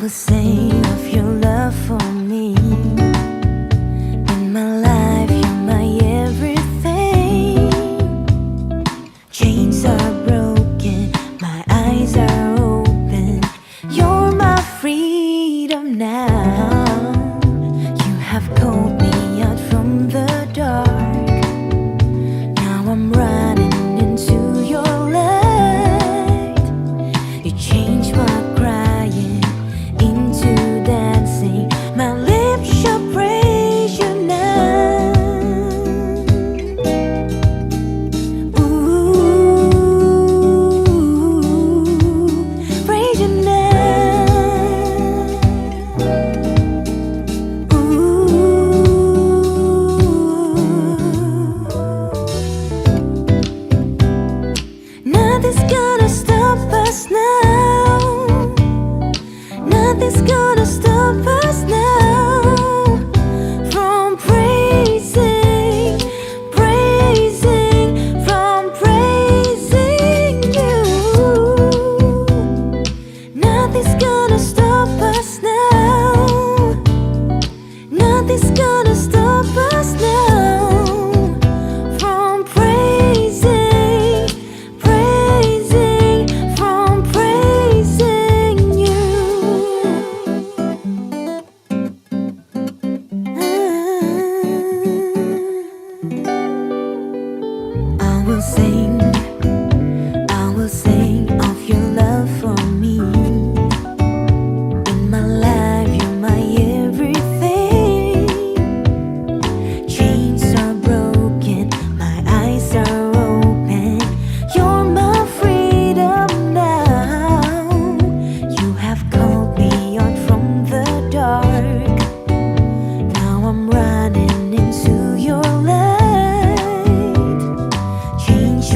will sing of your love for me. In my life, you're my everything. Chains are broken, my eyes are open. You're my freedom now. You have called me out from the dark. Now I'm running into your light. You changed my crying into dancing. My lips shall praise you now. Ooh, praise you now. Nothing's gonna stop us now. Nothing's gonna stop us now from praising, from praising you. Nothing's gonna stop us now. Nothing's gonna stop us now from praising, from praising you. I will sing of your love for me. In my life, you're my everything. Chains are broken, my eyes are open. You're my freedom now. You have called me out from the dark. Now I'm running into your light. Change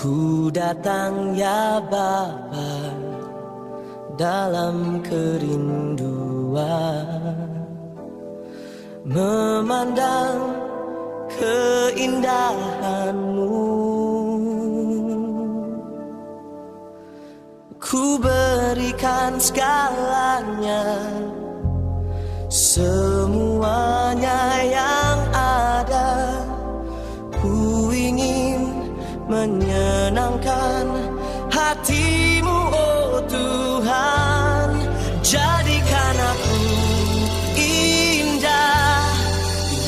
Ku datang ya Bapa dalam kerinduan, memandang keindahan-Mu. Ku berikan segalanya, semuanya yang ada. Ku ingin menyenangkan hati-Mu, oh Tuhan. Jadikan aku indah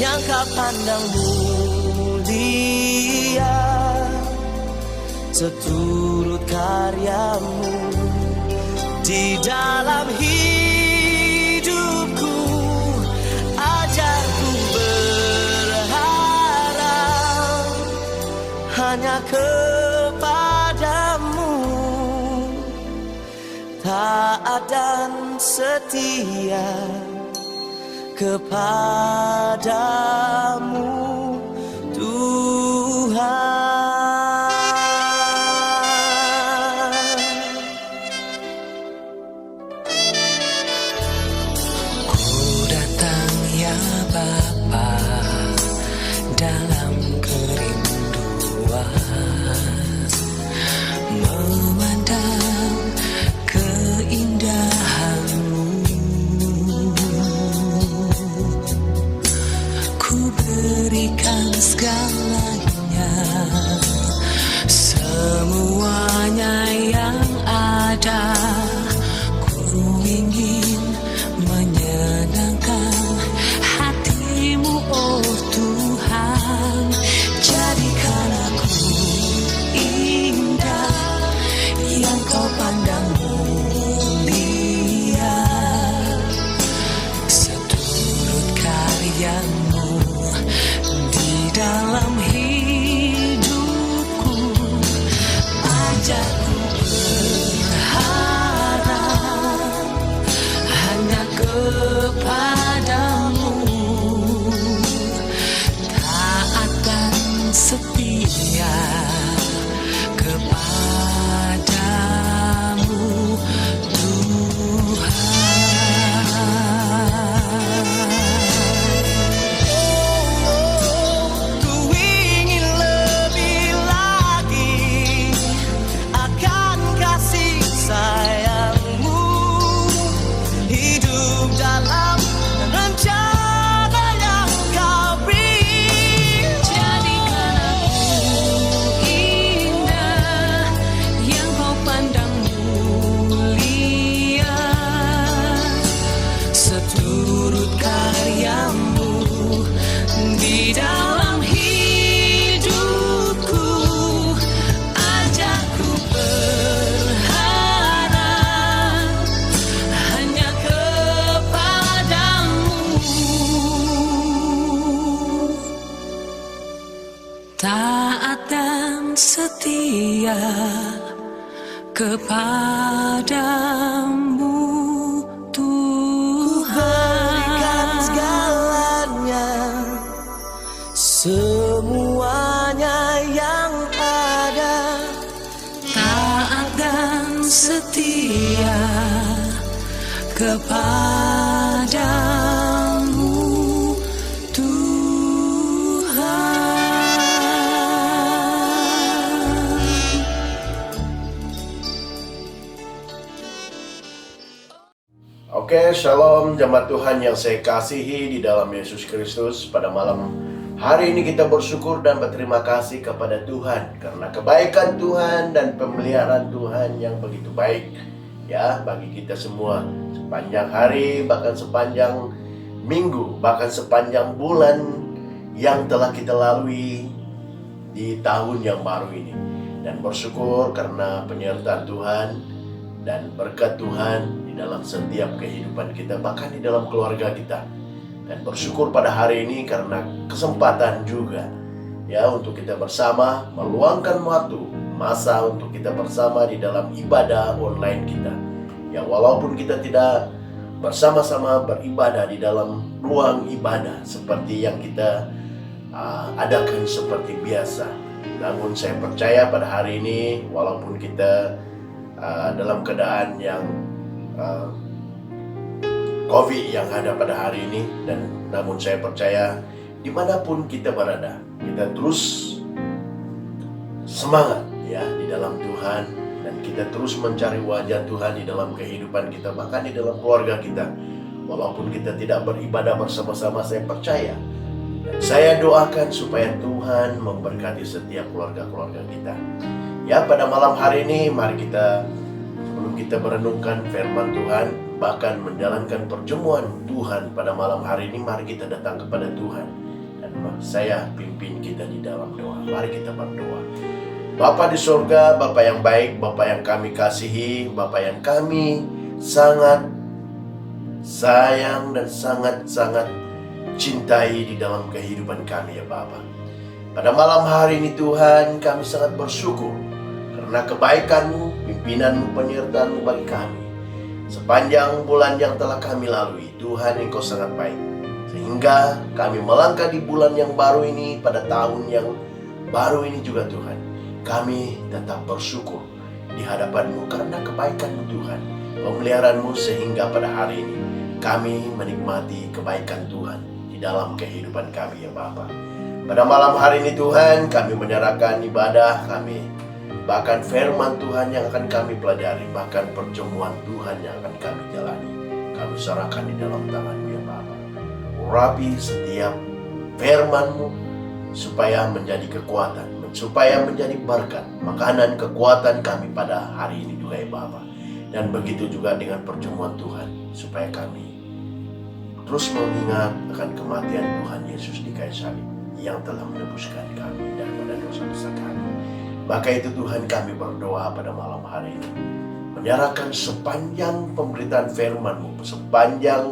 yang Kau pandang mulia, seturut karya-Mu di dalam hidupku. Ajarku berharap hanya kepada-Mu, taat dan setia kepada-Mu, Tuhan. Ku datang ya Bapa dalam kerinduan, memandang keindahan-Mu. Ku berikan segalanya, semuanya yang ada. Ku ingin menyenangkan hati-Mu, oh Tuhan. Jadikan aku indah yang Kau pandang mulia, seturut karya-Mu di dalam hidupku. Ajarku berharap hanya kepada-Mu, taat dan setia kepada-Mu, Tuhan. Ku ingin lebih lagi akan kasih sayang-Mu, hidup dalam rencana yang Kau beri. Jadikan aku indah yang Kau pandang mulia, seturut karya-Mu di dalam hidupku. Ajarku berharap hanya kepada-Mu, taat dan setia kepada-Mu, Tuhan. Ku berikan segalanya, semuanya yang ada. Taat dan setia kepada-Mu, Tuhan. Oke, shalom jemaat Tuhan yang saya kasihi di dalam Yesus Kristus. Pada malam hari ini kita bersyukur dan berterima kasih kepada Tuhan karena kebaikan Tuhan dan pemeliharaan Tuhan yang begitu baik ya bagi kita semua sepanjang hari, bahkan sepanjang minggu, bahkan sepanjang bulan yang telah kita lalui di tahun yang baru ini. Dan bersyukur karena penyertaan Tuhan dan berkat Tuhan di dalam setiap kehidupan kita, bahkan di dalam keluarga kita. Dan bersyukur pada hari ini karena kesempatan juga ya untuk kita bersama meluangkan waktu, masa untuk kita bersama di dalam ibadah online kita. Ya walaupun kita tidak bersama-sama beribadah di dalam ruang ibadah seperti yang kita adakan seperti biasa, Namun saya percaya pada hari ini, walaupun kita dalam keadaan yang COVID yang ada pada hari ini, dan namun saya percaya dimanapun kita berada, kita terus semangat ya di dalam Tuhan, dan kita terus mencari wajah Tuhan di dalam kehidupan kita, bahkan di dalam keluarga kita. Walaupun kita tidak beribadah bersama-sama, saya percaya dan saya doakan supaya Tuhan memberkati setiap keluarga-keluarga kita. Ya, pada malam hari ini mari kita, sebelum kita merenungkan firman Tuhan, bahkan menjalankan perjamuan Tuhan pada malam hari ini, mari kita datang kepada Tuhan. Dan saya pimpin kita di dalam doa. Mari kita berdoa. Bapa di surga, Bapa yang baik, Bapa yang kami kasihi, Bapa yang kami sangat sayang dan sangat-sangat cintai di dalam kehidupan kami ya Bapa. Pada malam hari ini Tuhan, kami sangat bersyukur karena kebaikan-Mu, pimpinan-Mu, penyertaan-Mu bagi kami. Sepanjang bulan yang telah kami lalui, Tuhan Engkau sangat baik. Sehingga kami melangkah di bulan yang baru ini, pada tahun yang baru ini juga Tuhan, kami tetap bersyukur di hadapan-Mu karena kebaikan-Mu Tuhan, pemeliharaan-Mu, sehingga pada hari ini kami menikmati kebaikan Tuhan di dalam kehidupan kami ya Bapa. Pada malam hari ini Tuhan, kami menyerahkan ibadah kami, bahkan firman Tuhan yang akan kami pelajari, bahkan perjamuan Tuhan yang akan kami jalani, kami serahkan di dalam tangan-Mu ya Bapa. Urapi setiap firman-Mu supaya menjadi kekuatan, supaya menjadi berkat, makanan kekuatan kami pada hari ini juga ya Bapa. Dan begitu juga dengan perjamuan Tuhan, supaya kami terus mengingat akan kematian Tuhan Yesus di kayu salib yang telah menebuskan kami daripada dosa-dosa kami. Maka itu Tuhan, kami berdoa pada malam hari ini, menyerahkan sepanjang pemberitaan firman-Mu, sepanjang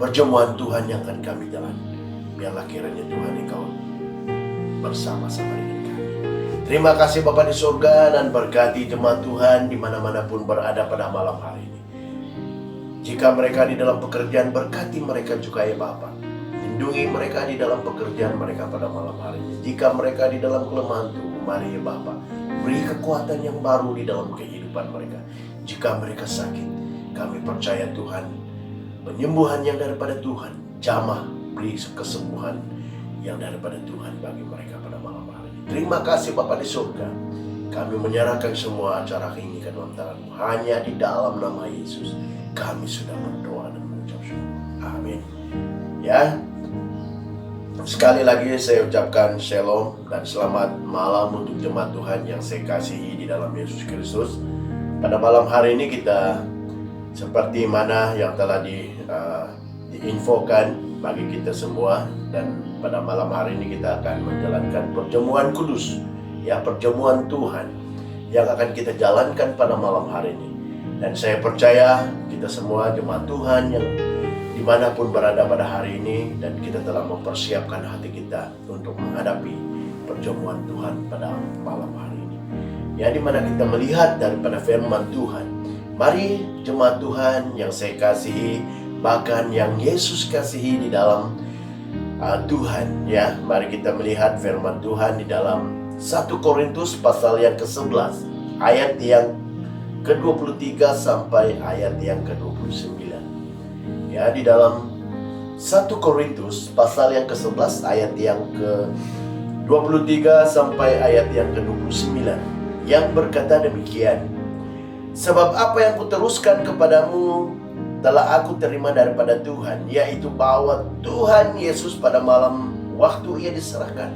perjamuan Tuhan yang akan kami jalani. Biarlah kiranya Tuhan Engkau bersama-sama dengan kami. Terima kasih Bapa di surga, dan berkati jemaat Tuhan di mana-mana pun berada pada malam hari ini. Jika mereka di dalam pekerjaan, berkati mereka juga ya Bapa. Lindungi mereka di dalam pekerjaan mereka pada malam hari ini. Jika mereka di dalam kelemahan tubuh, mari ya Bapa, beri kekuatan yang baru di dalam kehidupan mereka. Jika mereka sakit, kami percaya Tuhan, penyembuhan yang daripada Tuhan, jamah beri kesembuhan yang daripada Tuhan bagi mereka pada malam hari ini. Terima kasih Bapa di surga. Kami menyerahkan semua acara ini ke dalam tangan-Mu. Hanya di dalam nama Yesus kami sudah berdoa dan mengucap syukur. Amin. Ya, sekali lagi saya ucapkan shalom dan selamat malam untuk jemaat Tuhan yang saya kasihi di dalam Yesus Kristus. Pada malam hari ini kita, seperti mana yang telah diinfokan bagi kita semua, dan pada malam hari ini kita akan menjalankan perjamuan kudus, ya, perjamuan Tuhan yang akan kita jalankan pada malam hari ini. Dan saya percaya kita semua jemaat Tuhan yang dimanapun berada pada hari ini, dan kita telah mempersiapkan hati kita untuk menghadapi perjamuan Tuhan pada malam hari ini, ya, dimana kita melihat daripada firman Tuhan. Mari jemaat Tuhan yang saya kasihi, bahkan yang Yesus kasihi di dalam Tuhan, ya, mari kita melihat firman Tuhan di dalam 1 Korintus pasal yang ke-11 ayat yang ke-23 sampai ayat yang ke-29. Ya, di dalam 1 Korintus pasal yang ke-11 ayat yang ke-23 sampai ayat yang ke-29, yang berkata demikian: sebab apa yang kuteruskan kepadamu telah aku terima daripada Tuhan, yaitu bahwa Tuhan Yesus pada malam waktu Ia diserahkan,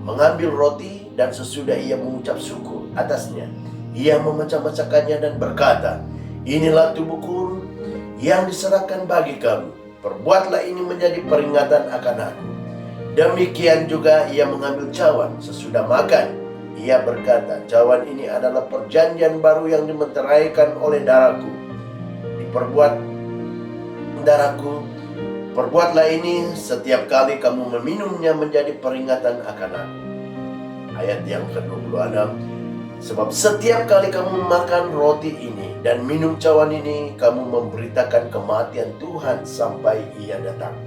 mengambil roti, dan sesudah Ia mengucap syukur atasnya, Ia memecah-mecahkannya dan berkata, inilah tubuhku yang diserahkan bagi kamu, perbuatlah ini menjadi peringatan akan aku. Demikian juga Ia mengambil cawan sesudah makan, Ia berkata, cawan ini adalah perjanjian baru yang dimeteraikan oleh darahku. Perbuatlah ini setiap kali kamu meminumnya menjadi peringatan akan aku. Ayat yang ke-26, sebab setiap kali kamu makan roti ini dan minum cawan ini, kamu memberitakan kematian Tuhan sampai Ia datang.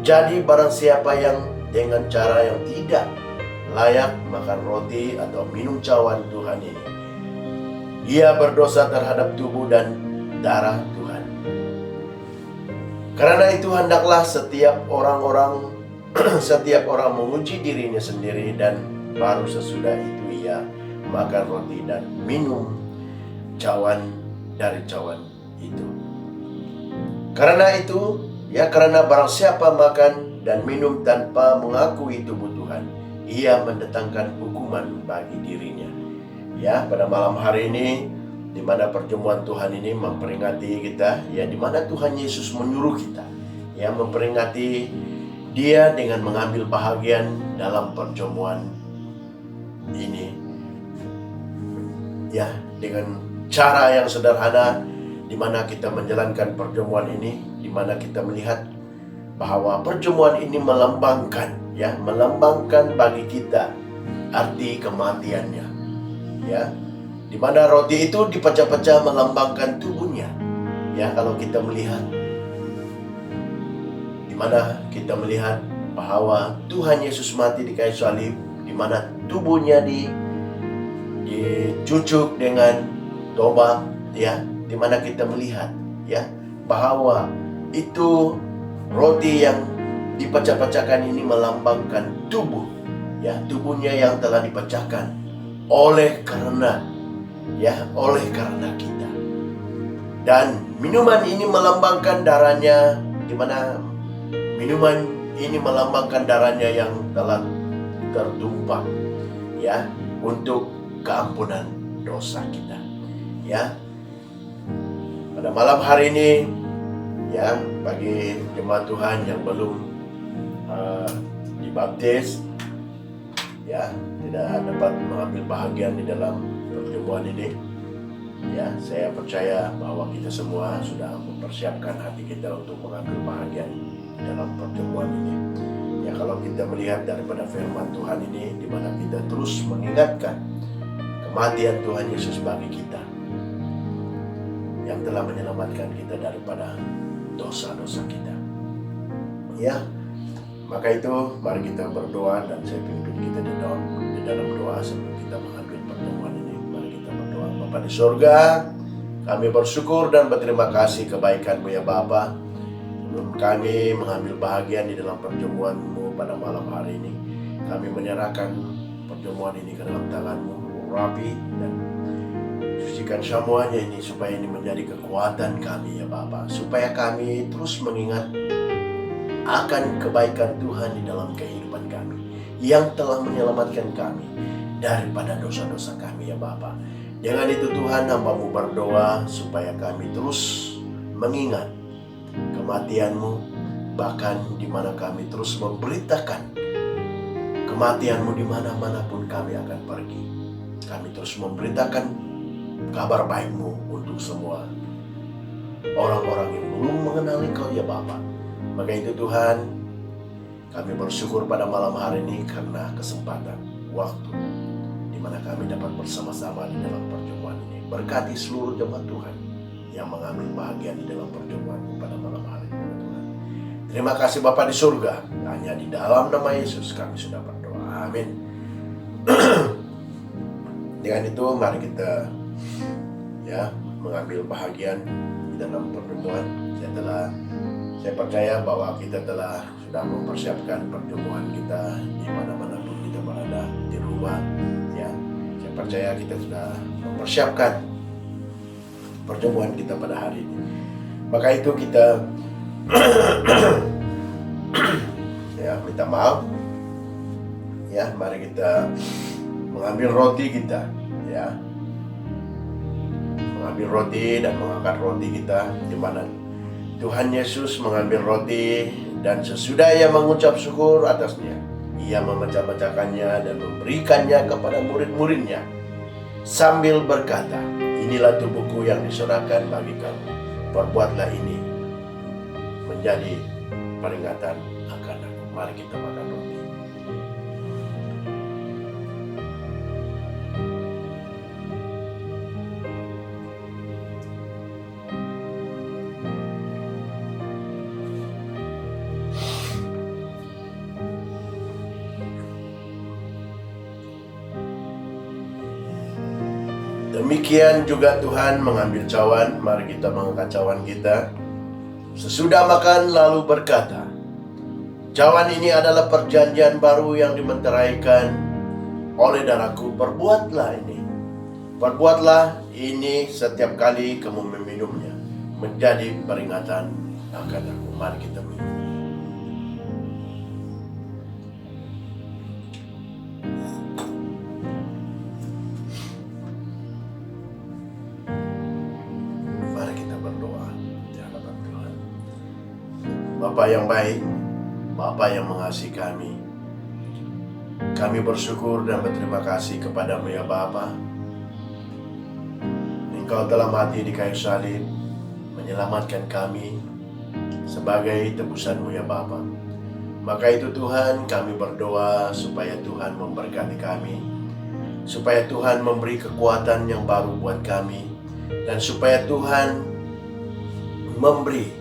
Jadi barang siapa yang dengan cara yang tidak layak makan roti atau minum cawan Tuhan ini. Dia berdosa terhadap tubuh dan darah Tuhan. Karena itu hendaklah setiap orang menguji dirinya sendiri, dan baru sesudah itu ia makan roti dan minum cawan dari cawan itu. Karena barang siapa makan dan minum tanpa mengakui tubuh Tuhan, ia mendatangkan hukuman bagi dirinya. Ya, pada malam hari ini, di mana pertemuan Tuhan ini memperingati kita, ya, di mana Tuhan Yesus menyuruh kita, ya, memperingati Dia dengan mengambil bahagian dalam pertemuan ini, ya, dengan cara yang sederhana, di mana kita menjalankan pertemuan ini, di mana kita melihat bahwa pertemuan ini melambangkan bagi kita arti kematiannya, ya. Di mana roti itu dipecah-pecah melambangkan tubuhnya. Ya, kalau kita melihat, di mana kita melihat bahwa Tuhan Yesus mati di kayu salib, di mana tubuhnya dicucuk dengan tobat, ya, di mana kita melihat, ya, bahwa itu roti yang dipecah-pecahkan ini melambangkan tubuh, ya, tubuhnya yang telah dipecahkan oleh karena kita. Dan minuman ini melambangkan darahnya, di mana minuman ini melambangkan darahnya yang telah tertumpah, ya, untuk keampunan dosa kita. Ya, pada malam hari ini, ya, bagi jemaat Tuhan yang belum dibaptis, ya, tidak dapat mengambil bahagian di dalam pertemuan ini, ya, saya percaya bahwa kita semua sudah mempersiapkan hati kita untuk mengambil bahagian di dalam pertemuan ini. Ya, kalau kita melihat daripada firman Tuhan ini, di mana kita terus mengingatkan kematian Tuhan Yesus bagi kita, yang telah menyelamatkan kita daripada dosa-dosa kita. Ya, maka itu mari kita berdoa, dan saya pimpin kita di dalam doa sebelum kita mengambil pertemuan ini. Mari kita berdoa. Bapa di surga, kami bersyukur dan berterima kasih kebaikan-Mu ya Bapa. Sebelum kami mengambil bahagian di dalam pertemuan-Mu pada malam hari ini, kami menyerahkan pertemuan ini ke dalam tangan-Mu, Rabi, dan sucikan semuanya ini supaya ini menjadi kekuatan kami ya Bapa, supaya kami terus mengingat akan kebaikan Tuhan di dalam kehidupan kami, yang telah menyelamatkan kami daripada dosa-dosa kami ya Bapa. Dengan itu Tuhan, hamba-Mu berdoa supaya kami terus mengingat kematian-Mu, bahkan di mana kami terus memberitakan kematian-Mu di mana-mana pun kami akan pergi. Kami terus memberitakan kabar baik-Mu untuk semua orang-orang yang belum mengenali Kau ya Bapa. Maka itu Tuhan, kami bersyukur pada malam hari ini karena kesempatan waktu di mana kami dapat bersama-sama di dalam pertemuan ini. Berkati seluruh jemaat Tuhan yang mengambil bahagian di dalam pertemuan pada malam hari ini Tuhan. Terima kasih Bapa di surga. Hanya di dalam nama Yesus kami sudah berdoa. Amin. Dengan itu mari kita, ya, mengambil bahagian di dalam pertemuan. Saya percaya bahwa kita sudah mempersiapkan pertemuan kita di mana-mana pun kita berada, di rumah, ya. Saya percaya kita sudah mempersiapkan pertemuan kita pada hari ini. Maka itu kita ya, minta maaf. Ya, mari kita mengambil roti kita, ya. Mengambil roti dan mengangkat roti kita, di mana Tuhan Yesus mengambil roti, dan sesudah Ia mengucap syukur atasnya, Ia memecah-mecahkannya dan memberikannya kepada murid-muridnya sambil berkata, "Inilah tubuhku yang diserahkan bagi kamu. Perbuatlah ini menjadi peringatan akan aku." Mari kita makan roti. Demikian juga Tuhan mengambil cawan. Mari kita mengangkat cawan kita. Sesudah makan lalu berkata, cawan ini adalah perjanjian baru yang dimeteraikan oleh darahku. Perbuatlah ini setiap kali kamu meminumnya, menjadi peringatan akan aku. Mari kita minum. Mari kita berdoa di hadapan Tuhan. Bapa yang baik, Bapa yang mengasihi kami bersyukur dan berterima kasih kepadamu ya Bapa. Engkau telah mati di kayu salib, menyelamatkan kami sebagai tebusanmu ya Bapa. Maka itu Tuhan, kami berdoa supaya Tuhan memberkati kami, supaya Tuhan memberi kekuatan yang baru buat kami, dan supaya Tuhan memberi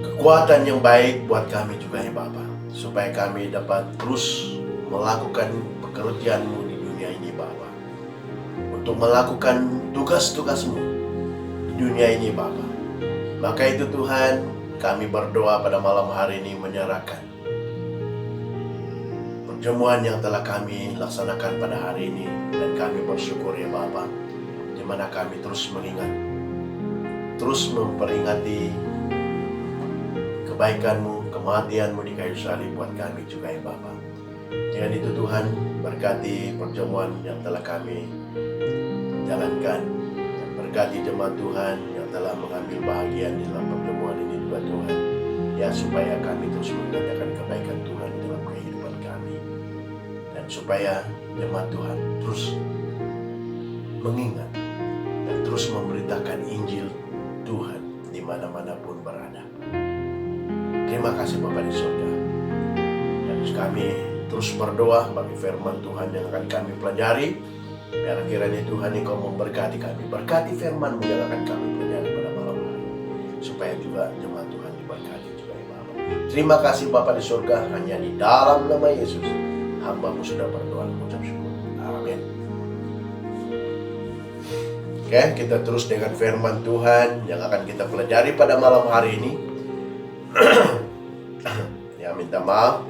kekuatan yang baik buat kami juga ya Bapa, supaya kami dapat terus melakukan pekerjaan-Mu di dunia ini Bapa, untuk melakukan tugas-tugas-Mu di dunia ini Bapa. Maka itu Tuhan, kami berdoa pada malam hari ini menyerahkan perjamuan yang telah kami laksanakan pada hari ini, dan kami bersyukur ya Bapa, di mana kami terus mengingat, terus memperingati kebaikan-Mu, kematian-Mu di kayu salib buat kami juga ya Bapa. Dengan itu Tuhan, berkati perjamuan yang telah kami jalankan, dan berkati jemaat Tuhan yang telah mengambil bahagian di dalam perjamuan ini juga Tuhan, ya, supaya kami terus mengatakan kebaikan Tuhan dalam kehidupan kami, dan supaya jemaat Tuhan terus mengingat dan terus memberitakan Injil Tuhan di mana-mana pun berada. Terima kasih Bapa di surga. Dan kami terus berdoa bagi firman Tuhan yang akan kami pelajari. Biar kiranya Tuhan Engkau memberkati kami. Berkati firman-Mu yang akan kami pelajari pada malam hari, supaya juga jemaat Tuhan diberkati juga ya Bapa. Terima kasih Bapa di surga. Hanya di dalam nama Yesus hamba-Mu sudah berdoa mengucap syukur. Amin. Oke, kita terus dengan firman Tuhan yang akan kita pelajari pada malam hari ini. Ya, minta maaf.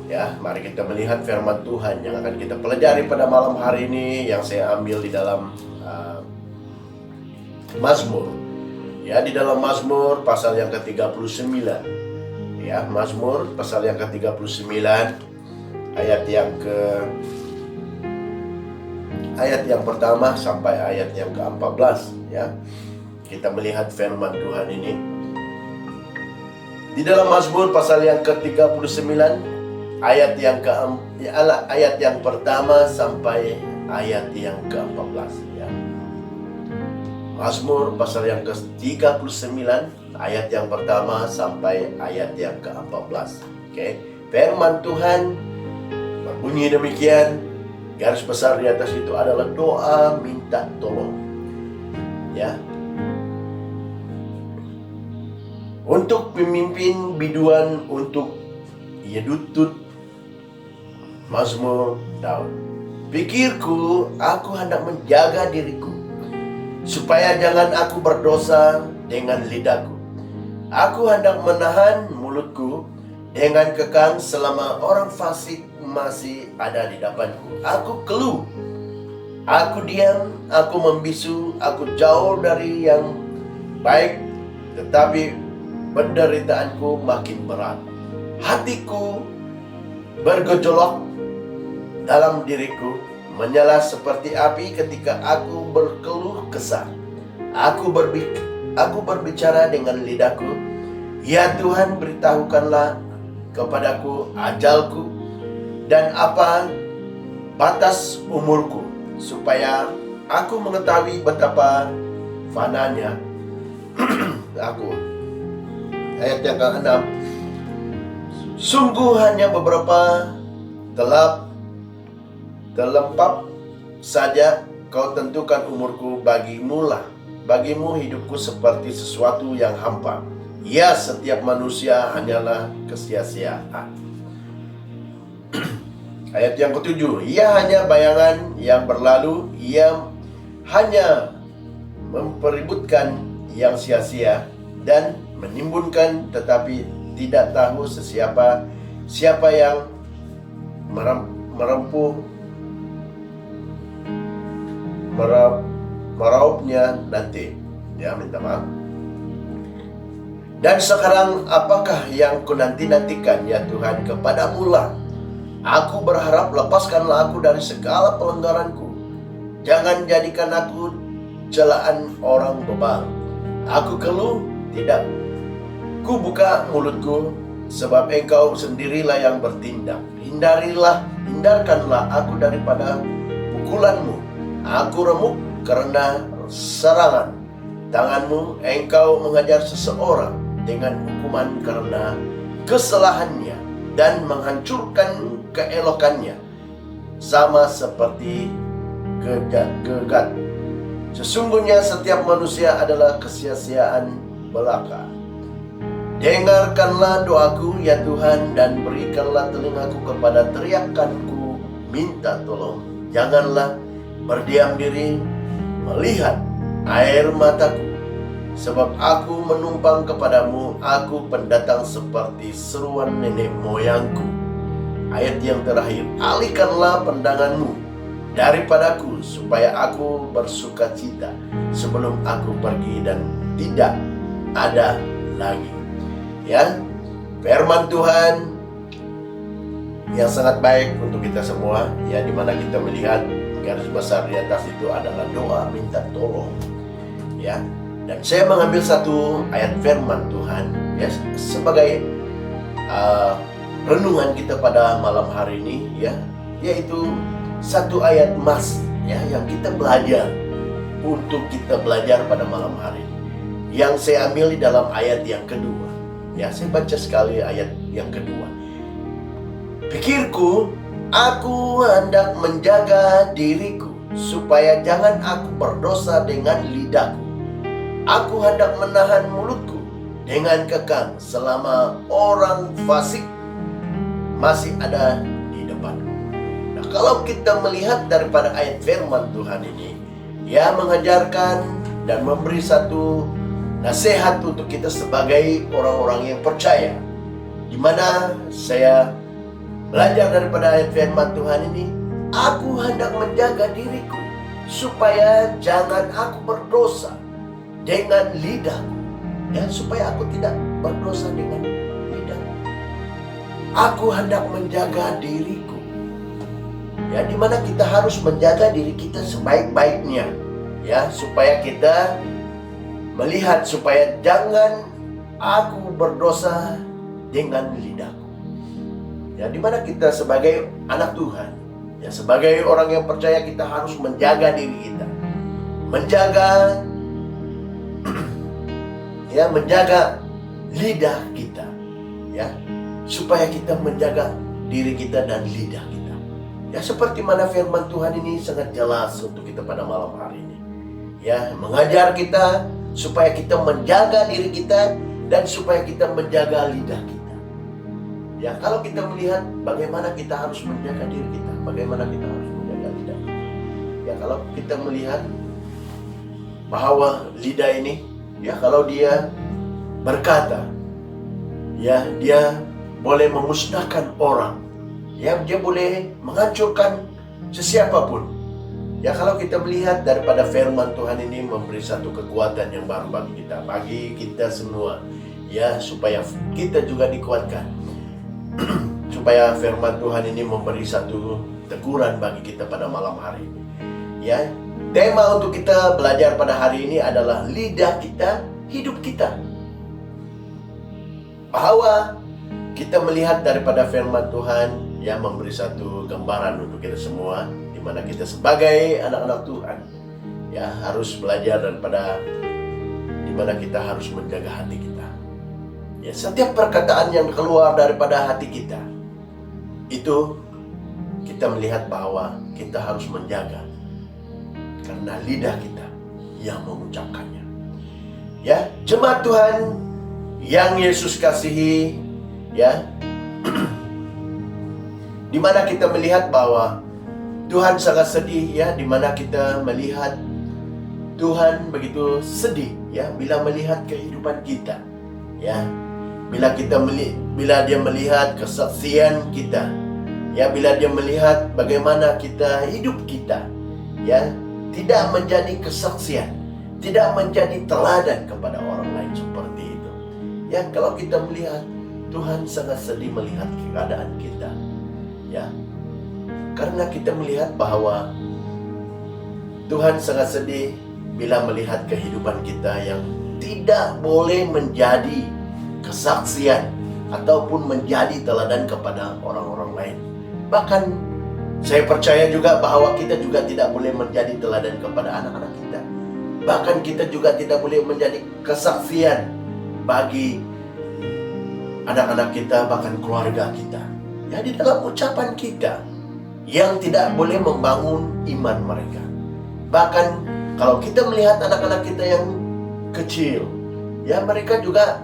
Ya, mari kita melihat firman Tuhan yang akan kita pelajari pada malam hari ini, yang saya ambil di dalam Mazmur. Ya, di dalam Mazmur pasal yang ke-39. Ya, Mazmur pasal yang ke-39 ayat yang pertama sampai ayat yang ke-14 ya. Kita melihat firman Tuhan ini. Di dalam Mazmur pasal yang ke-39 ayat yang pertama sampai ayat yang ke-14 ya. Mazmur pasal yang ke-39 ayat yang pertama sampai ayat yang ke-14. Oke. Firman Tuhan berbunyi demikian. Garis besar di atas itu adalah doa minta tolong. Ya. Untuk pemimpin biduan untuk Yedutun, Mazmur Daud. Pikirku, aku hendak menjaga diriku, supaya jangan aku berdosa dengan lidahku. Aku hendak menahan mulutku dengan kekang selama orang fasik masih ada di depanku. Aku keluh, aku diam, aku membisu, aku jauh dari yang baik, tetapi penderitaanku makin berat. Hatiku bergejolak dalam diriku, menyala seperti api ketika aku berkeluh kesah. Aku berbicara dengan lidahku, ya Tuhan, beritahukanlah kepadaku ajalku dan apa batas umurku, supaya aku mengetahui betapa fananya aku. Ayat yang ke-6, sungguh hanya beberapa telempap saja kau tentukan umurku, bagimu hidupku seperti sesuatu yang hampa. Ya, setiap manusia hanyalah kesia-siaan. Ayat yang ke-7, ia hanya bayangan yang berlalu, ia hanya mempeributkan yang sia-sia dan menimbunkan, tetapi tidak tahu siapa yang meraupnya nanti. Ya, minta maaf. Dan sekarang apakah yang kunanti-nantikan ya Tuhan, kepadamu lah aku berharap, lepaskanlah aku dari segala pelanggaranku. Jangan jadikan aku celaan orang bebal. Aku keluh, tidak ku buka mulutku, sebab Engkau sendirilah yang bertindak. Hindarkanlah aku daripada pukulanmu. Aku remuk karena serangan tanganmu. Engkau mengajar seseorang dengan hukuman karena kesalahannya dan menghancurkan keelokannya, sama seperti gegat. Sesungguhnya setiap manusia adalah kesia-siaan belaka. Dengarkanlah doaku ya Tuhan, dan berikanlah telingaku kepada teriakanku minta tolong. Janganlah berdiam diri melihat air mataku, sebab aku menumpang kepadamu. Aku pendatang seperti seruan nenek moyangku. Ayat yang terakhir, alihkanlah pandanganmu daripadaku, supaya aku bersuka cita sebelum aku pergi dan tidak ada lagi. Ya, firman Tuhan yang sangat baik untuk kita semua, ya, dimana kita melihat garis besar di atas itu adalah doa minta tolong. Ya, dan saya mengambil satu ayat firman Tuhan, ya, sebagai renungan kita pada malam hari ini, ya, yaitu satu ayat emas, ya, yang kita belajar pada malam hari ini. Yang saya ambil di dalam ayat yang kedua. Ya, saya baca sekali ayat yang kedua. Pikirku, aku hendak menjaga diriku, supaya jangan aku berdosa dengan lidahku. Aku hendak menahan mulutku dengan kekang selama orang fasik masih ada di depanku. Nah, kalau kita melihat daripada ayat firman Tuhan ini, ya, mengajarkan dan memberi satu nasihat untuk kita sebagai orang-orang yang percaya, di mana saya belajar daripada ayat firman Tuhan ini, aku hendak menjaga diriku supaya jangan aku berdosa dengan lidahku, ya, supaya aku tidak berdosa dengan lidahku. Aku hendak menjaga diriku, ya, di mana kita harus menjaga diri kita sebaik-baiknya, ya, supaya kita melihat supaya jangan aku berdosa dengan lidahku. Ya, di mana kita sebagai anak Tuhan, ya, sebagai orang yang percaya, kita harus menjaga diri kita, menjaga ya, menjaga lidah kita, ya, supaya kita menjaga diri kita dan lidah kita. Ya, seperti mana firman Tuhan ini sangat jelas untuk kita pada malam hari ini, ya, mengajar kita supaya kita menjaga diri kita dan supaya kita menjaga lidah kita. Ya, kalau kita melihat bagaimana kita harus menjaga diri kita, bagaimana kita harus menjaga lidah kita. Ya, kalau kita melihat bahwa lidah ini, ya, kalau dia berkata, ya, dia boleh memusnahkan orang, ya, dia boleh menghancurkan sesiapapun. Ya, kalau kita melihat daripada firman Tuhan ini memberi satu kekuatan yang baru bagi kita semua, ya, supaya kita juga dikuatkan. Supaya firman Tuhan ini memberi satu teguran bagi kita pada malam hari ini. Ya, tema untuk kita belajar pada hari ini adalah lidah kita, hidup kita. Bahwa kita melihat daripada firman Tuhan yang memberi satu gambaran untuk kita semua, di mana kita sebagai anak-anak Tuhan, ya, harus belajar daripada di mana kita harus menjaga hati kita. Ya, setiap perkataan yang keluar daripada hati kita itu kita melihat bahwa kita harus menjaga, karena lidah kita yang mengucapkannya. Ya, jemaat Tuhan yang Yesus kasihi, ya, di mana kita melihat bahwa Tuhan sangat sedih, ya, di mana kita melihat Tuhan begitu sedih ya bila melihat kehidupan kita. Ya, bila Dia melihat kesaksian kita. Ya, bila Dia melihat bagaimana kita hidup kita, ya, tidak menjadi kesaksian, tidak menjadi teladan kepada orang lain seperti itu. Ya, kalau kita melihat Tuhan sangat sedih melihat keadaan kita. Ya. Karena kita melihat bahwa Tuhan sangat sedih bila melihat kehidupan kita yang tidak boleh menjadi kesaksian ataupun menjadi teladan kepada orang-orang lain. Bahkan saya percaya juga bahwa kita juga tidak boleh menjadi teladan kepada anak-anak kita. Bahkan kita juga tidak boleh menjadi kesaksian bagi anak-anak kita, bahkan keluarga kita. Ya, di dalam ucapan kita yang tidak boleh membangun iman mereka. Bahkan kalau kita melihat anak-anak kita yang kecil, ya mereka juga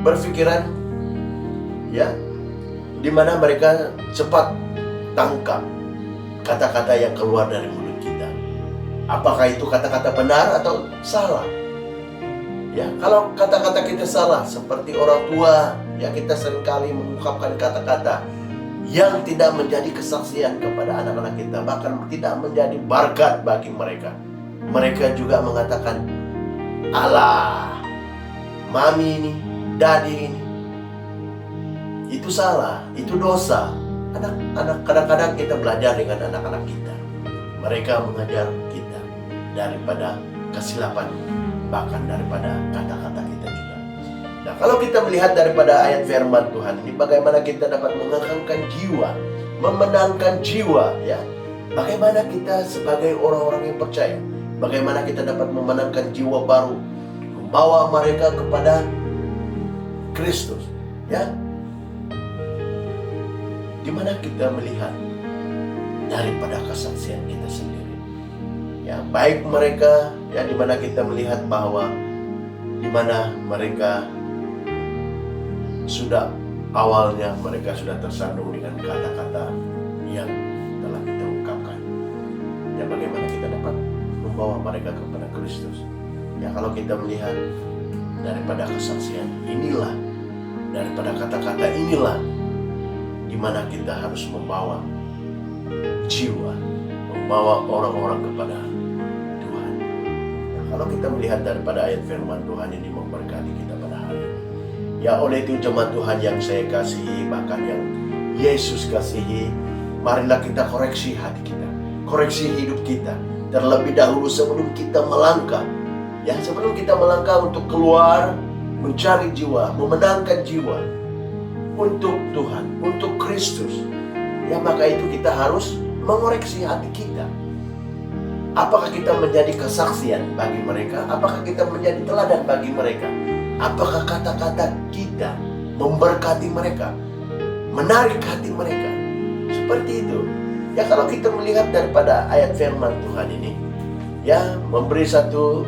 berpikiran, ya, di mana mereka cepat tangkap kata-kata yang keluar dari mulut kita. Apakah itu kata-kata benar atau salah? Ya, kalau kata-kata kita salah, seperti orang tua, ya kita seringkali mengungkapkan kata-kata yang tidak menjadi kesaksian kepada anak-anak kita, bahkan tidak menjadi berkat bagi mereka. Mereka juga mengatakan, alah, mami ini, dadi ini, itu salah, itu dosa. Anak-anak, kadang-kadang kita belajar dengan anak-anak kita. Mereka mengajar kita daripada kesilapan, bahkan daripada kata-kata kita juga. Nah, kalau kita melihat daripada ayat firman Tuhan ini, bagaimana kita dapat mengangkat jiwa, memenangkan jiwa, ya. Bagaimana kita sebagai orang-orang yang percaya, bagaimana kita dapat memenangkan jiwa baru, membawa mereka kepada Kristus, ya. Di mana kita melihat daripada kesaksian kita sendiri, ya, baik mereka, ya, di mana kita melihat bahwa di mana mereka sudah awalnya mereka sudah tersandung dengan kata-kata yang telah kita ungkapkan. Ya, bagaimana kita dapat membawa mereka kepada Kristus. Ya, kalau kita melihat daripada kesaksian inilah, daripada kata-kata inilah, di mana kita harus membawa jiwa, membawa orang-orang kepada Tuhan. Nah, kalau kita melihat daripada ayat firman Tuhan ini memberkati kita pada hari ini. Ya, oleh itu jemaat Tuhan yang saya kasihi, bahkan yang Yesus kasihi, marilah kita koreksi hati kita, koreksi hidup kita terlebih dahulu sebelum kita melangkah. Ya, sebelum kita melangkah untuk keluar, mencari jiwa, memenangkan jiwa untuk Tuhan, untuk Kristus. Ya, maka itu kita harus mengoreksi hati kita. Apakah kita menjadi kesaksian bagi mereka? Apakah kita menjadi teladan bagi mereka? Apakah kata-kata kita memberkati mereka, menarik hati mereka? Seperti itu. Ya, kalau kita melihat daripada ayat firman Tuhan ini, ya, memberi satu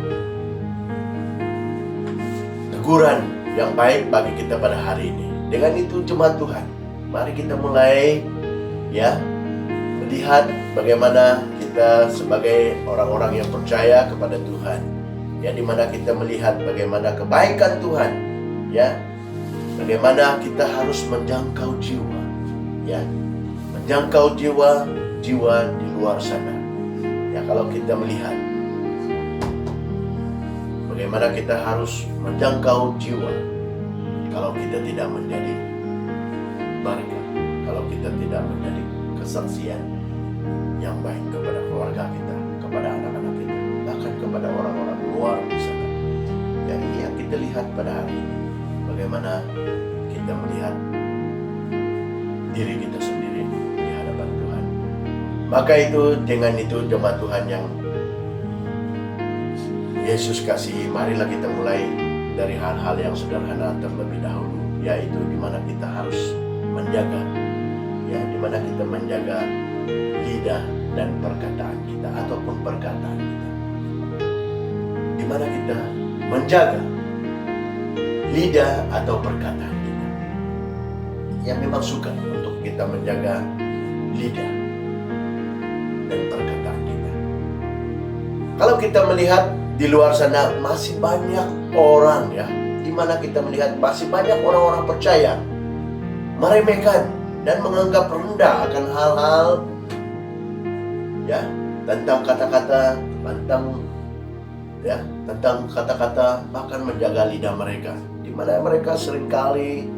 teguran yang baik bagi kita pada hari ini. Dengan itu jemaat Tuhan, mari kita mulai, ya, melihat bagaimana kita sebagai orang-orang yang percaya kepada Tuhan, ya, di mana kita melihat bagaimana kebaikan Tuhan, ya, bagaimana kita harus menjangkau jiwa, ya, menjangkau jiwa di luar sana. Ya, kalau kita melihat bagaimana kita harus menjangkau jiwa, kalau kita tidak menjadi berkat, kalau kita tidak menjadi kesaksian yang baik kepada keluarga kita, kepada anak-anak kita, bahkan kepada orang-orang luar di sana. Ya, ini yang kita lihat pada hari ini. Bagaimana kita melihat diri kita sendiri di hadapan Tuhan. Maka itu, dengan itu jemaat Tuhan yang Yesus kasihi, marilah kita mulai dari hal-hal yang sederhana terlebih dahulu, yaitu di mana kita harus menjaga, ya, di mana kita menjaga lidah dan perkataan kita ataupun perkataan kita. Di mana kita menjaga lidah atau perkataan kita. Yang memang suka untuk kita menjaga lidah dan perkataan kita. Kalau kita melihat di luar sana masih banyak orang ya, di mana kita melihat masih banyak orang-orang percaya meremehkan dan menganggap rendah akan hal-hal ya tentang kata-kata, tentang kata-kata, bahkan menjaga lidah mereka, di mana mereka seringkali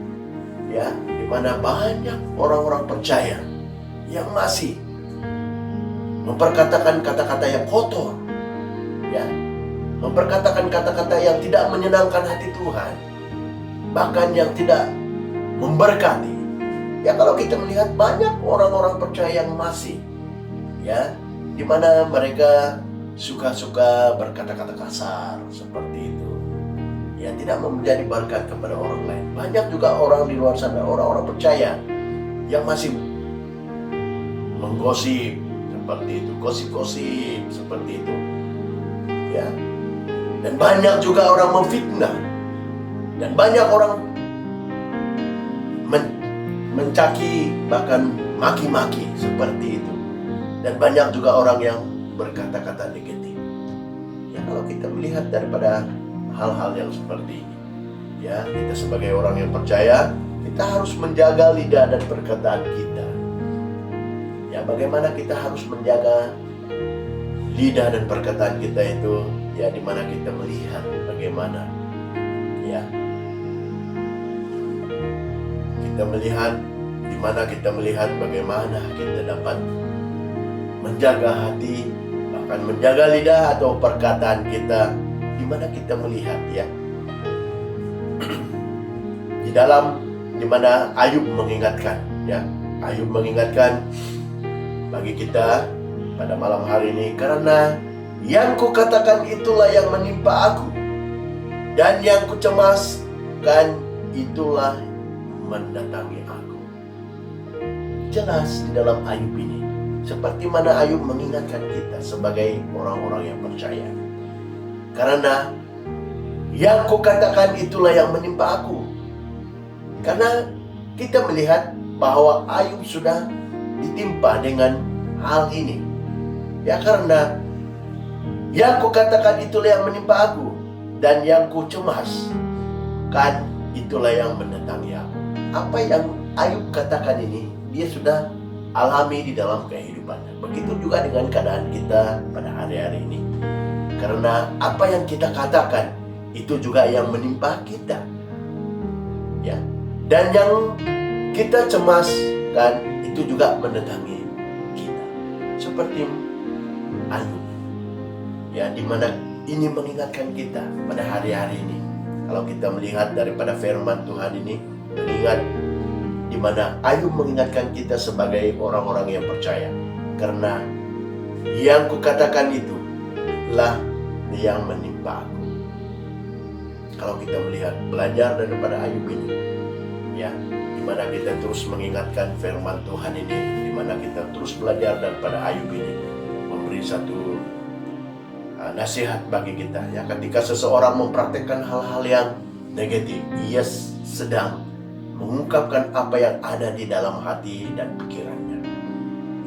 ya, di mana banyak orang-orang percaya yang masih memperkatakan kata-kata yang kotor, ya, memperkatakan kata-kata yang tidak menyenangkan hati Tuhan, bahkan yang tidak memberkati. Ya, kalau kita melihat banyak orang-orang percaya yang masih, ya, di mana mereka suka-suka berkata-kata kasar seperti itu, ya, tidak menjadi berkat kepada orang lain. Banyak juga orang di luar sana, orang-orang percaya yang masih menggosip seperti itu, gosip-gosip seperti itu, ya. Dan banyak juga orang memfitnah, dan banyak orang mencaci, bahkan maki-maki seperti itu. Dan banyak juga orang yang berkata-kata negatif. Ya, kalau kita melihat daripada hal-hal yang seperti ini, ya, kita sebagai orang yang percaya, kita harus menjaga lidah dan perkataan kita. Ya, bagaimana kita harus menjaga lidah dan perkataan kita itu, ya, di mana kita melihat bagaimana, ya, kita melihat, di mana kita melihat bagaimana kita dapat menjaga hati, bahkan menjaga lidah atau perkataan kita, di mana kita melihat, ya, di dalam, di mana Ayub mengingatkan, ya, Ayub mengingatkan bagi kita pada malam hari ini, karena yang kukatakan itulah yang menimpa aku, dan yang kucemaskan itulah mendatangi aku. Jelas di dalam Ayub ini, seperti mana Ayub mengingatkan kita sebagai orang-orang yang percaya. Karena yang kukatakan itulah yang menimpa aku. Karena kita melihat bahwa Ayub sudah ditimpa dengan hal ini. Ya, karena yang kukatakan itulah yang menimpa aku, dan yang kucemaskan itulah yang mendatangi aku. Apa yang Ayub katakan ini, dia sudah alami di dalam kehidupannya. Begitu juga dengan keadaan kita pada hari-hari ini. Karena apa yang kita katakan, itu juga yang menimpa kita. Ya. Dan yang kita cemaskan, itu juga mendatangi kita. Seperti Ayub. Ya, di mana ini mengingatkan kita pada hari-hari ini. Kalau kita melihat daripada firman Tuhan ini, mengingat di mana Ayub mengingatkan kita sebagai orang-orang yang percaya. Karena yang kukatakan itu lah yang menimpa aku. Kalau kita melihat, belajar daripada Ayub ini, ya, di mana kita terus mengingatkan firman Tuhan ini, di mana kita terus belajar daripada Ayub ini, memberi satu nasihat bagi kita, ya, ketika seseorang mempraktekkan hal-hal yang negatif, ia sedang mengungkapkan apa yang ada di dalam hati dan pikirannya.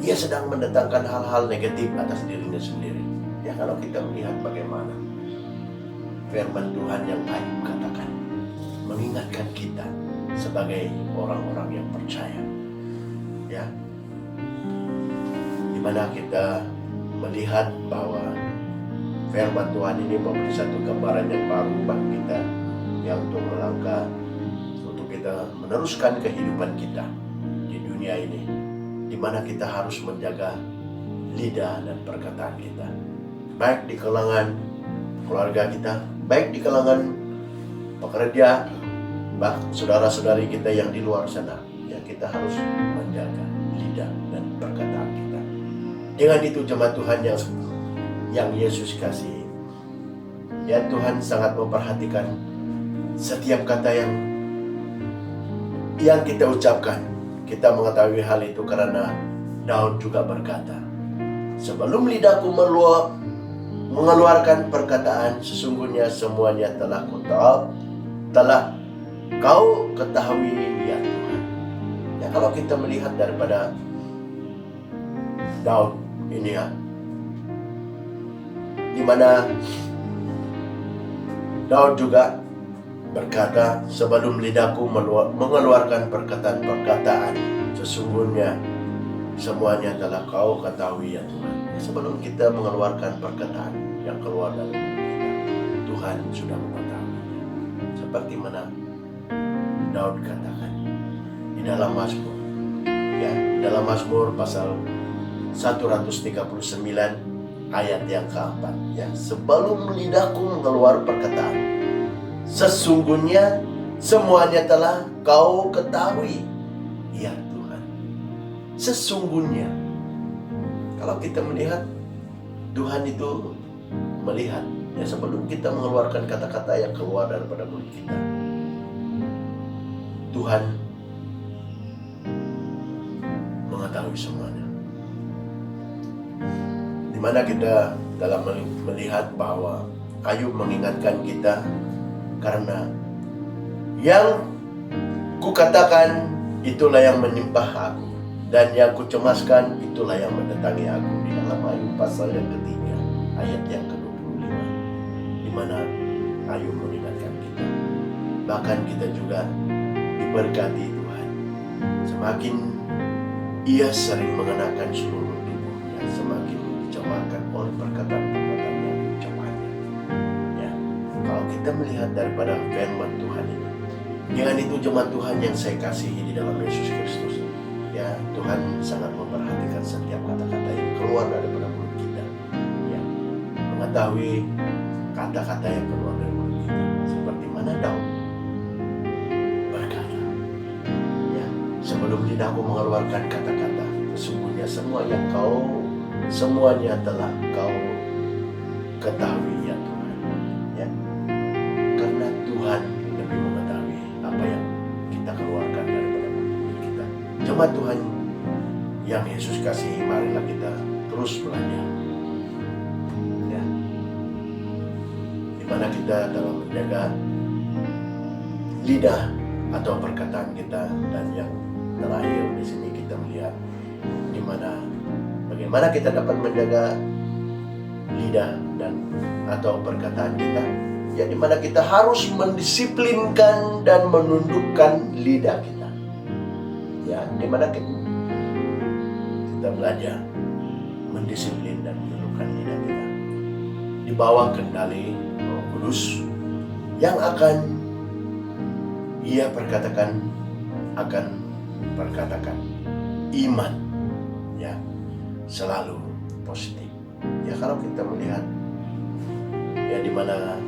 Ia sedang mendatangkan hal-hal negatif atas dirinya sendiri. Ya, kalau kita melihat bagaimana firman Tuhan yang Ayub katakan, mengingatkan kita sebagai orang-orang yang percaya. Ya, di mana kita melihat bahwa firman Tuhan ini memberi satu gambaran yang baru bagi kita, yang untuk melangkah, untuk kita meneruskan kehidupan kita di dunia ini, di mana kita harus menjaga lidah dan perkataan kita, baik di kalangan keluarga kita, baik di kalangan pekerja, bahkan saudara-saudari kita yang di luar sana. Ya, kita harus menjaga lidah dan perkataan kita. Dengan itu jemaat Tuhan yang Yesus kasih, ya, Tuhan sangat memperhatikan setiap kata yang kita ucapkan. Kita mengetahui hal itu karena Daud juga berkata, sebelum lidahku mengeluarkan perkataan, sesungguhnya semuanya telah kau ketahui, ya Tuhan. Ya, kalau kita melihat daripada Daud ini, ya, di mana Daud juga berkata, sebelum lidahku mengeluarkan perkataan-perkataan, sesungguhnya semuanya telah kau ketahui ya Tuhan. Sebelum kita mengeluarkan perkataan yang keluar dari mulut kita, Tuhan sudah mengetahuinya. Seperti mana Daud katakan di dalam Mazmur, ya, dalam Mazmur pasal 139 ayat yang keempat, ya, sebelum lidahku mengeluarkan perkataan, sesungguhnya semuanya telah kau ketahui ya Tuhan. Sesungguhnya, kalau kita melihat, Tuhan itu melihat, ya, sebelum kita mengeluarkan kata-kata yang keluar daripada mulut kita, Tuhan mengetahui semuanya. Dimana kita dalam melihat bahwa Ayub mengingatkan kita, karena yang kukatakan itulah yang menimpa aku, dan yang kucemaskan itulah yang mendatangi aku. Di dalam Ayub pasal yang ketiga ayat yang ke-25, di mana Ayub mengingatkan kita. Bahkan kita juga diberkati Tuhan, semakin ia sering mengenakan seluruh tubuhnya, semakin dicemakan oleh perkataan-perkataan yang diucapkannya. Ya, kalau kita melihat daripada firman Tuhan ini, dengan itu jemaat Tuhan yang saya kasihi di dalam Yesus Kristus, ya, Tuhan sangat memperhatikan setiap kata-kata yang keluar daripada mulut kita, ya, mengetahui kata-kata yang keluar dari mulut kita. Seperti mana Daud berkata, ya, sebelum lidahku mengeluarkan kata-kata, sesungguhnya semuanya telah kau ketahui ya Tuhan, ya, karena Tuhan lebih mengetahui apa yang kita keluarkan daripada mulut kita. Jemaat Tuhan yang Yesus kasihi, marilah kita terus belajar, ya, dimana kita dalam menjaga lidah atau perkataan kita. Dan yang terakhir di sini kita melihat bagaimana kita dapat menjaga lidah dan atau perkataan kita, ya, dimana kita harus mendisiplinkan dan menundukkan lidah kita, ya, dimana kita belajar mendisiplin dan menundukkan lidah kita di bawah kendali Roh Kudus yang akan ia perkatakan iman, ya, selalu positif. Ya, kalau kita melihat, ya, dimana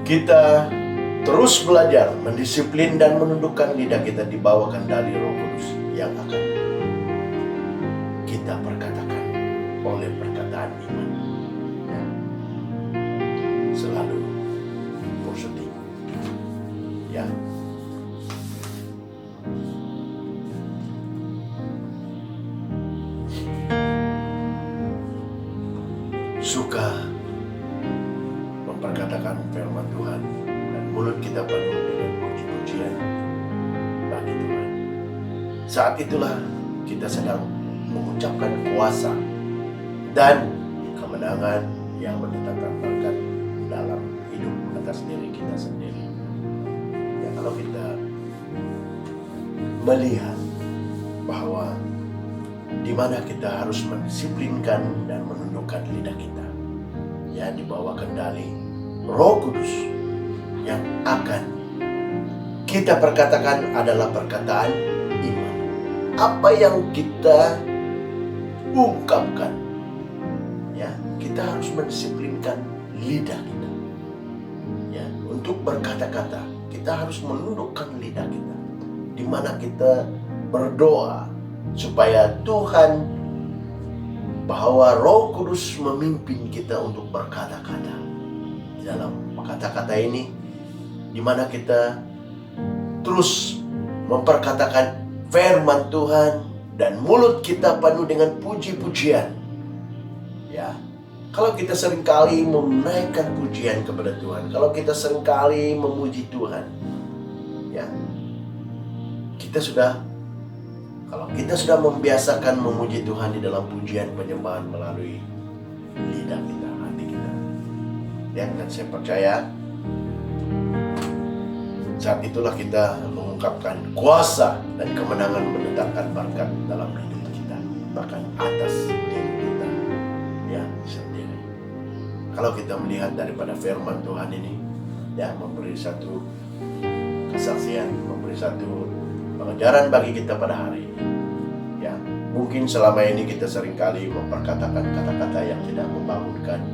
kita terus belajar mendisiplin dan menundukkan lidah kita di bawah kendali Roh Kudus yang akan kita perkatakan oleh perkataan iman, ya, selalu positif, ya. Suka memperkatakan firman Tuhan dan mulut kita penuh dengan puji-pujian bagi Tuhan. Saat itulah kita sedang mengucapkan kuasa dan kemenangan yang mendatangkan berkat dalam hidup atas diri kita sendiri. Ya, kalau kita melihat bahwa di mana kita harus mendisiplinkan dan menundukkan lidah kita, ya, di bawah kendali Roh Kudus yang akan kita perkatakan adalah perkataan iman. Apa yang kita ungkapkan, ya, kita harus mendisiplinkan lidah kita, ya, untuk berkata-kata. Kita harus menundukkan lidah kita, di mana kita berdoa supaya Tuhan, bahwa Roh Kudus memimpin kita untuk berkata-kata. Di dalam kata-kata ini, di mana kita terus memperkatakan firman Tuhan dan mulut kita penuh dengan puji-pujian. Ya, kalau kita seringkali menaikkan pujian kepada Tuhan, kalau kita seringkali memuji Tuhan, ya, kalau kita sudah membiasakan memuji Tuhan di dalam pujian penyembahan melalui lidah kita, hati kita. Ya, dan saya percaya saat itulah kita mengungkapkan kuasa dan kemenangan mendatangkan berkat dalam hidup kita, bahkan atas diri kita ya sendiri. Kalau kita melihat daripada firman Tuhan ini, ya memberi satu kesaksian, memberi satu pengajaran bagi kita pada hari ini. Ya, mungkin selama ini kita seringkali memperkatakan kata-kata yang tidak membangunkan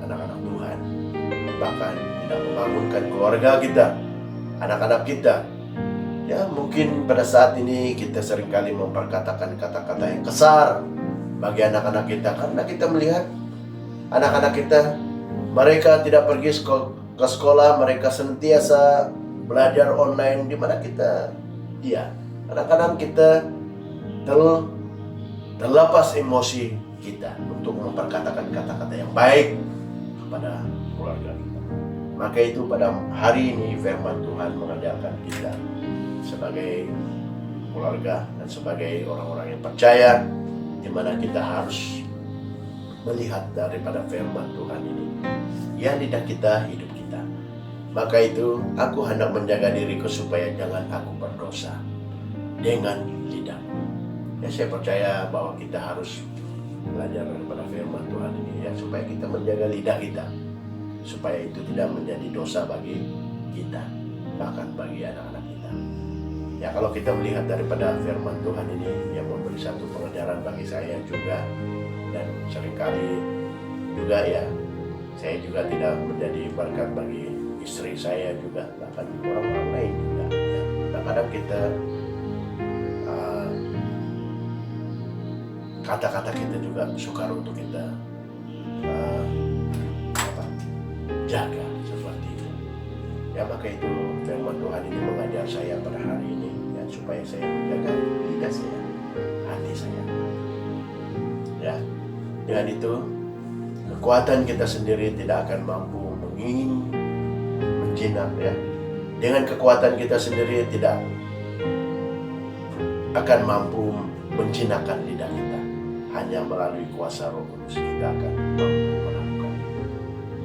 anak-anak Tuhan, bahkan tidak membangunkan keluarga kita, anak-anak kita. Ya, mungkin pada saat ini kita seringkali memperkatakan kata-kata yang kasar bagi anak-anak kita, karena kita melihat anak-anak kita, mereka tidak pergi ke sekolah, mereka senantiasa belajar online, di mana kita, ya, kadang-kadang kita terlepas emosi kita untuk memperkatakan kata-kata yang baik kepada keluarga kita. Maka itu pada hari ini firman Tuhan mengajarkan kita sebagai keluarga dan sebagai orang-orang yang percaya, di mana kita harus melihat daripada firman Tuhan ini yang lidah kita, hidup kita. Maka itu aku hendak menjaga diriku supaya jangan aku berdosa dengan lidah. Ya, saya percaya bahwa kita harus belajar daripada firman Tuhan ini, ya, supaya kita menjaga lidah kita, supaya itu tidak menjadi dosa bagi kita, bahkan bagi anak-anak kita. Ya, kalau kita melihat daripada firman Tuhan ini yang memberi satu pengajaran bagi saya juga, dan seringkali juga ya, saya juga tidak menjadi berkat bagi istri saya juga, bahkan orang-orang lain juga. Ya, kadang-kadang kita kata-kata kita juga sukar untuk kita jaga seperti itu. Ya, maka itu firman Tuhan ini mengajar saya pada hari ini, ya, supaya saya menjaga lidah saya, hati saya. Ya, dengan itu kekuatan kita sendiri tidak akan mampu menjinak, ya. Dengan kekuatan kita sendiri tidak akan mampu menjinakkan lidah kita. Hanya melalui kuasa Roh Kudus kita akan mampu melakukan.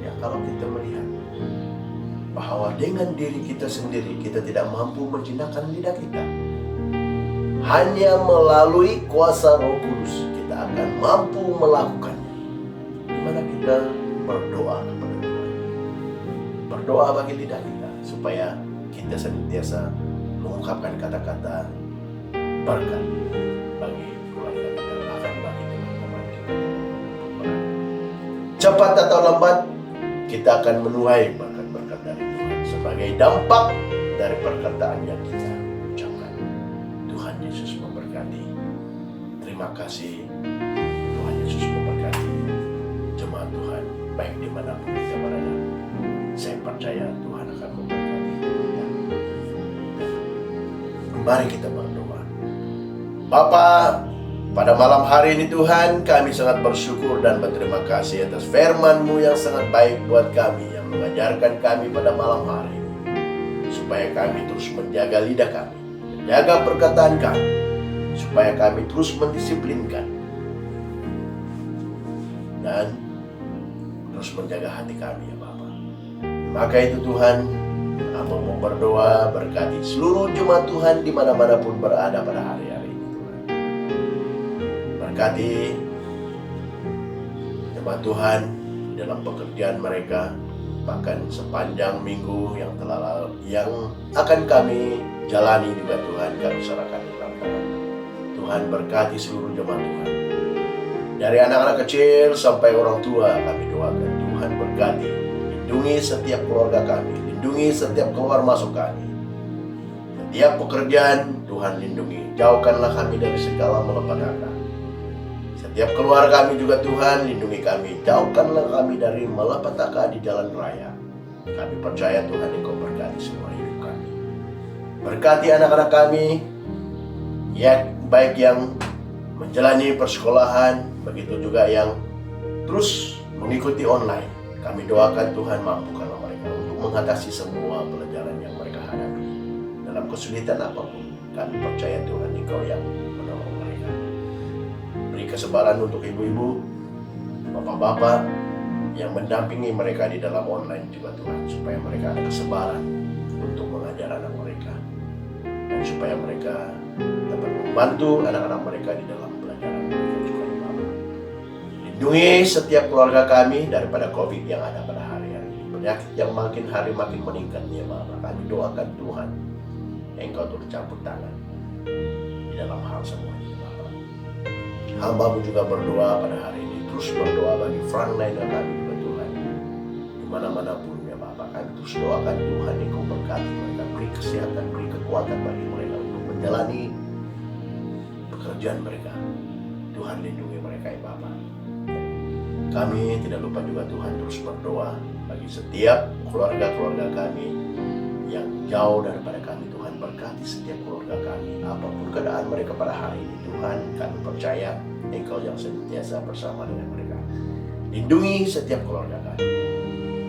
Ya, kalau kita melihat bahwa dengan diri kita sendiri kita tidak mampu menjinakkan lidah kita, hanya melalui kuasa Roh Kudus kita akan mampu melakukannya. Di mana kita berdoa kepada Tuhan, berdoa bagi lidah kita, supaya kita senantiasa mengungkapkan kata-kata berkat bagi keluarga kita, bahkan bagi teman-teman kita. Cepat atau lambat kita akan menuai berkat-berkat dari Tuhan sebagai dampak dari perkataan yang kita ucapkan. Tuhan Yesus memberkati. Terima kasih. Tuhan Yesus memberkati jemaat Tuhan, baik dimanapun kita berada. Saya percaya Tuhan akan memberkati kita. Mari kita berdoa. Bapa, pada malam hari ini Tuhan, kami sangat bersyukur dan berterima kasih atas firman-Mu yang sangat baik buat kami, yang mengajarkan kami pada malam hari ini, supaya kami terus menjaga lidah kami, menjaga perkataan kami, supaya kami terus mendisiplinkan dan terus menjaga hati kami, ya Bapa. Maka itu Tuhan, kami mau berdoa berkati seluruh jemaat Tuhan di mana-mana pun berada pada hari-hari ini, Tuhan. Berkati jemaat Tuhan dalam pekerjaan mereka, bahkan sepanjang minggu yang akan kami jalani juga Tuhan, kami serahkan di dalam tangan. Tuhan berkati seluruh jemaat Tuhan. Dari anak-anak kecil sampai orang tua kami doakan, Tuhan berkati. Lindungi setiap keluarga kami, lindungi setiap keluar masuk kami. Setiap pekerjaan Tuhan lindungi, jauhkanlah kami dari segala malapetaka. Setiap keluar kami juga Tuhan lindungi kami, jauhkanlah kami dari malapetaka di jalan raya. Kami percaya Tuhan Engkau berkati semua hidup kami. Berkati anak-anak kami, ya, baik yang menjalani persekolahan, begitu juga yang terus mengikuti online. Kami doakan Tuhan mampukanlah mereka untuk mengatasi semua pelajaran yang mereka hadapi. Dalam kesulitan apapun, kami percaya Tuhan Engkau yang menolong mereka. Beri kesabaran untuk ibu-ibu Bapak-bapak yang mendampingi mereka di dalam online juga Tuhan, supaya mereka ada kesabaran untuk mengajar anak mereka, dan supaya mereka dapat membantu anak-anak mereka di dalam pelajaran mereka juga ya Bapa. Lindungi setiap keluarga kami daripada COVID yang ada pada hari-hari ini, penyakit yang makin hari makin meningkat ya Bapa. Kami doakan Tuhan, Engkau turut campur tangan di dalam hal semua ini Bapa. Hamba-Mu juga berdoa pada hari ini, terus berdoa bagi frontline kami juga Tuhan, dimana-mana pun ya Bapa. Kami terus doakan Tuhan, Engkau berkati mereka, beri kesehatan, beri kekuatan bagi mereka untuk menjalani pekerjaan mereka. Tuhan lindungi mereka ya Bapa. Kami tidak lupa juga Tuhan terus berdoa bagi setiap keluarga-keluarga kami yang jauh daripada kami. Tuhan berkati setiap keluarga kami, apapun keadaan mereka pada hari ini Tuhan, kami percaya Engkau yang senantiasa bersama dengan mereka. Lindungi setiap keluarga kami,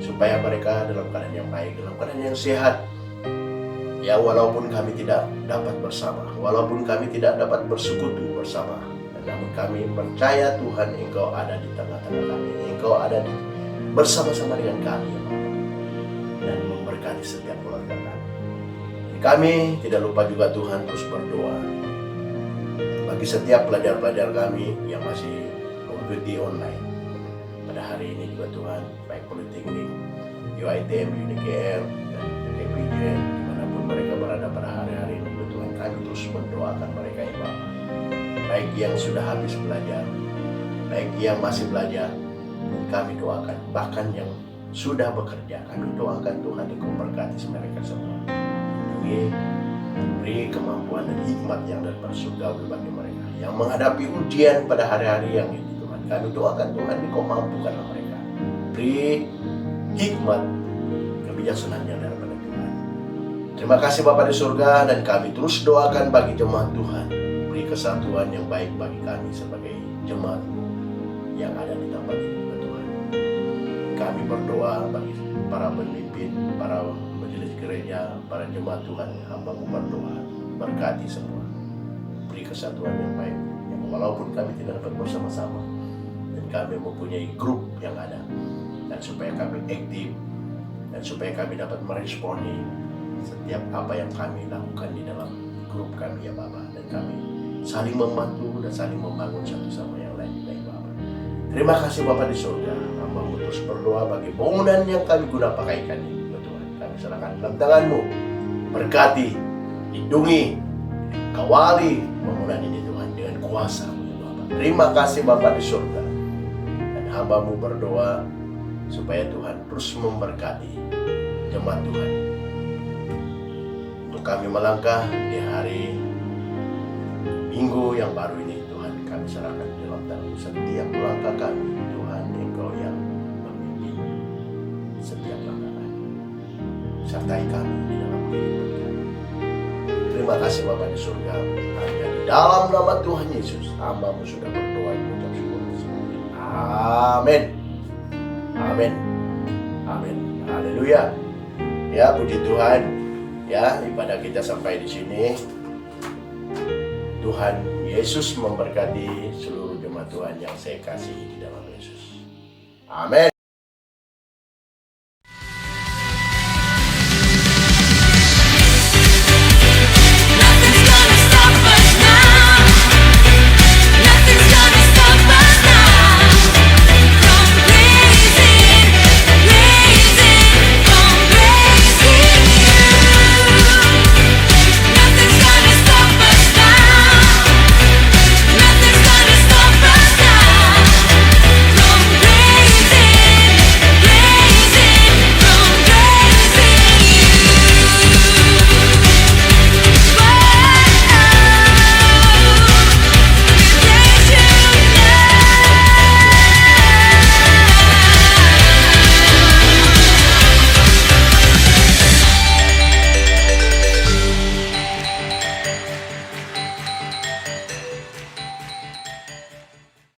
supaya mereka dalam keadaan yang baik, dalam keadaan yang sehat. Ya, walaupun kami tidak dapat bersama, walaupun kami tidak dapat bersekutu bersama, namun kami percaya Tuhan Engkau ada di tengah-tengah kami, Engkau ada bersama-sama dengan kami ya Bapa, dan memberkati setiap keluarga kami. Kami tidak lupa juga Tuhan terus berdoa bagi setiap pelajar-pelajar kami yang masih mengikuti online pada hari ini juga Tuhan, baik Politeknik, UITM, UNIKR, dan PKPJ, dimanapun mereka berada pada hari-hari ini juga Tuhan, kami terus mendoakan mereka ya Bapa, baik yang sudah habis belajar, baik yang masih belajar, dan kami doakan bahkan yang sudah bekerja, kami doakan Tuhan Engkau berkati mereka semua. Beri kemampuan dan hikmat yang dari surga bagi mereka yang menghadapi ujian pada hari-hari yang ini Tuhan. Kami doakan Tuhan Engkau mampukanlah mereka. Beri hikmat, kebijaksanaan yang daripada Tuhan. Terima kasih Bapa di surga, dan kami terus doakan bagi jemaat Tuhan. Beri kesatuan yang baik bagi kami sebagai jemaat yang ada di tempat ini Tuhan. Kami berdoa bagi para pemimpin, para gereja, para jemaat Tuhan, hamba-Mu berdoa, berkati semua, beri kesatuan yang baik, yang walaupun kami tidak dapat bersama-sama, dan kami mempunyai grup yang ada, dan supaya kami aktif, dan supaya kami dapat meresponi setiap apa yang kami lakukan di dalam grup kami ya Bapa, dan kami saling membantu dan saling membangun satu sama yang lain ya Bapa. Terima kasih Bapa di surga, hamba-Mu terus berdoa bagi bangunan yang kami guna pakaikan ini. Serahkan dalam tangan-Mu, berkati, lindungi, kawali bangunan ini Tuhan dengan kuasa-Mu ya Bapa. Terima kasih Bapa di surga, dan hamba-Mu berdoa supaya Tuhan terus memberkati jemaat Tuhan. Untuk kami melangkah di hari Minggu yang baru ini Tuhan, kami serahkan dalam tangan-Mu setiap langkah kami Tuhan, Engkau yang memimpin setiap langkah kami. Sertai kami di dalam kehidupan kami. Terima kasih Bapa di surga. Hanya di dalam nama Tuhan Yesus, hamba-Mu sudah berdoa dan mengucap syukur. Amin. Amin. Amin. Haleluya. Ya, puji Tuhan. Ya, ibadah kita sampai di sini. Tuhan Yesus memberkati seluruh jemaat Tuhan yang saya kasihi di dalam Yesus. Amin.